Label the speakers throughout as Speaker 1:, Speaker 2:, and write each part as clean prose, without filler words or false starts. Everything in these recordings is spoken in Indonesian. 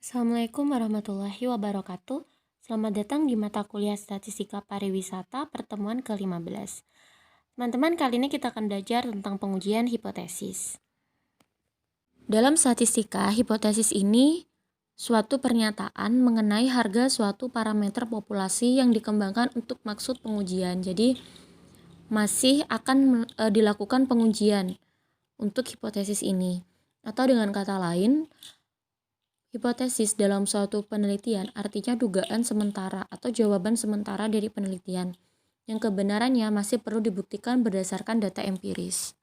Speaker 1: Assalamualaikum warahmatullahi wabarakatuh. Selamat datang di mata kuliah Statistika Pariwisata pertemuan ke-15. Teman-teman, kali ini kita akan belajar tentang pengujian hipotesis. Dalam statistika, hipotesis ini suatu pernyataan mengenai harga suatu parameter populasi yang dikembangkan untuk maksud pengujian. Jadi, masih akan dilakukan pengujian untuk hipotesis ini. Atau dengan kata lain, hipotesis dalam suatu penelitian artinya dugaan sementara atau jawaban sementara dari penelitian yang kebenarannya masih perlu dibuktikan berdasarkan data empiris.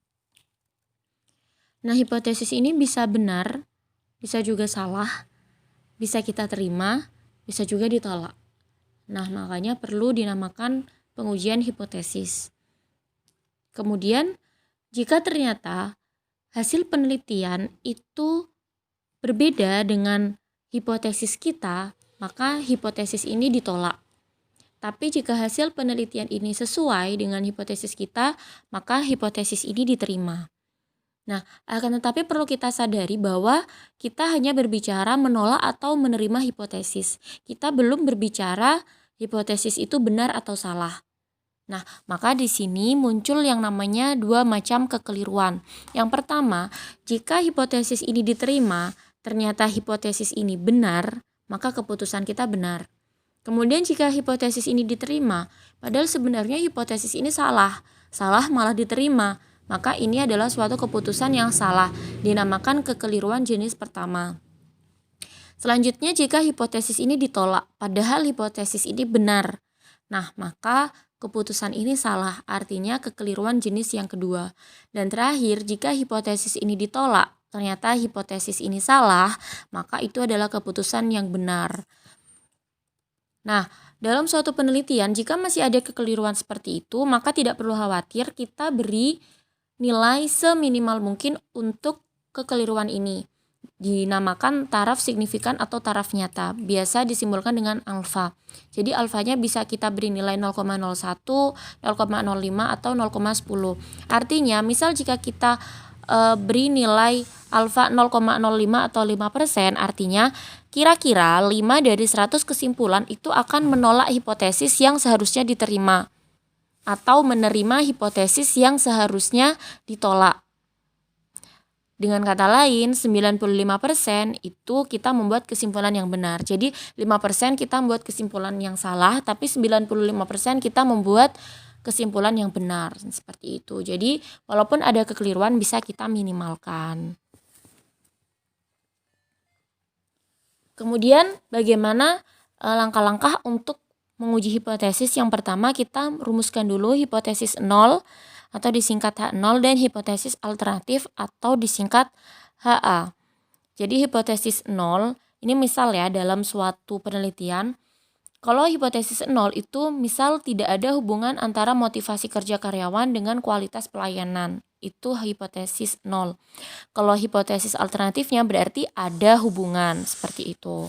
Speaker 1: Nah, hipotesis ini bisa benar, bisa juga salah, bisa kita terima, bisa juga ditolak. Nah, makanya perlu dinamakan pengujian hipotesis. Kemudian, jika ternyata hasil penelitian itu berbeda dengan hipotesis kita, maka hipotesis ini ditolak. Tapi jika hasil penelitian ini sesuai dengan hipotesis kita, maka hipotesis ini diterima. Nah, akan tetapi perlu kita sadari bahwa kita hanya berbicara menolak atau menerima hipotesis. Kita belum berbicara hipotesis itu benar atau salah. Nah, maka di sini muncul yang namanya dua macam kekeliruan. Yang pertama, jika hipotesis ini diterima, ternyata hipotesis ini benar, maka keputusan kita benar. Kemudian jika hipotesis ini diterima, padahal sebenarnya hipotesis ini salah malah diterima, maka ini adalah suatu keputusan yang salah, dinamakan kekeliruan jenis pertama. Selanjutnya, jika hipotesis ini ditolak, padahal hipotesis ini benar, nah maka keputusan ini salah, artinya kekeliruan jenis yang kedua. Dan terakhir, jika hipotesis ini ditolak, ternyata hipotesis ini salah, maka itu adalah keputusan yang benar. Nah, dalam suatu penelitian, jika masih ada kekeliruan seperti itu, maka tidak perlu khawatir, kita beri nilai seminimal mungkin untuk kekeliruan ini. Dinamakan taraf signifikan atau taraf nyata, biasa disimbolkan dengan alfa. Jadi alfanya bisa kita beri nilai 0,01, 0,05 atau 0,10. Artinya misal jika kita beri nilai alfa 0,05 atau 5%, artinya kira-kira 5 dari 100 kesimpulan itu akan menolak hipotesis yang seharusnya diterima atau menerima hipotesis yang seharusnya ditolak. Dengan kata lain, 95% itu kita membuat kesimpulan yang benar. Jadi 5% kita membuat kesimpulan yang salah, tapi 95% kita membuat kesimpulan yang benar. Seperti itu. Jadi walaupun ada kekeliruan bisa kita minimalkan. Kemudian bagaimana langkah-langkah untuk menguji hipotesis? Yang pertama, kita rumuskan dulu hipotesis 0 atau disingkat H0 dan hipotesis alternatif atau disingkat HA. Jadi hipotesis 0 ini misal ya dalam suatu penelitian, kalau hipotesis 0 itu misal tidak ada hubungan antara motivasi kerja karyawan dengan kualitas pelayanan. Itu hipotesis 0. Kalau hipotesis alternatifnya berarti ada hubungan, seperti itu.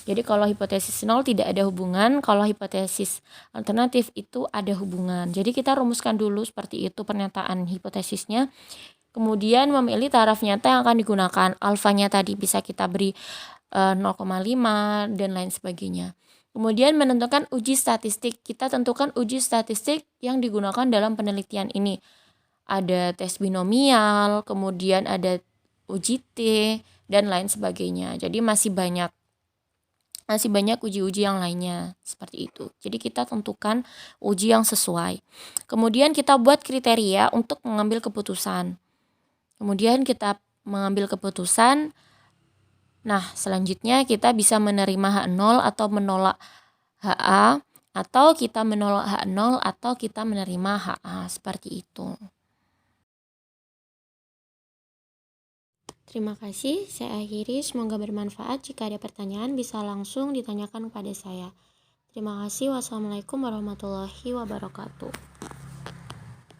Speaker 1: Jadi kalau hipotesis 0 tidak ada hubungan, kalau hipotesis alternatif itu ada hubungan. Jadi kita rumuskan dulu seperti itu pernyataan hipotesisnya. Kemudian memilih taraf nyata yang akan digunakan. Alfanya tadi bisa kita beri 0,5 dan lain sebagainya. Kemudian menentukan uji statistik. Kita tentukan uji statistik yang digunakan dalam penelitian ini. Ada tes binomial, kemudian ada uji T, dan lain sebagainya. Jadi masih banyak uji-uji yang lainnya seperti itu. Jadi kita tentukan uji yang sesuai. Kemudian kita buat kriteria untuk mengambil keputusan. Kemudian kita mengambil keputusan. Nah, selanjutnya kita bisa menerima H0 atau menolak HA, atau kita menolak H0 atau kita menerima HA, seperti itu. Terima kasih, saya akhiri. Semoga bermanfaat. Jika ada pertanyaan bisa langsung ditanyakan kepada saya. Terima kasih. Wassalamualaikum warahmatullahi wabarakatuh.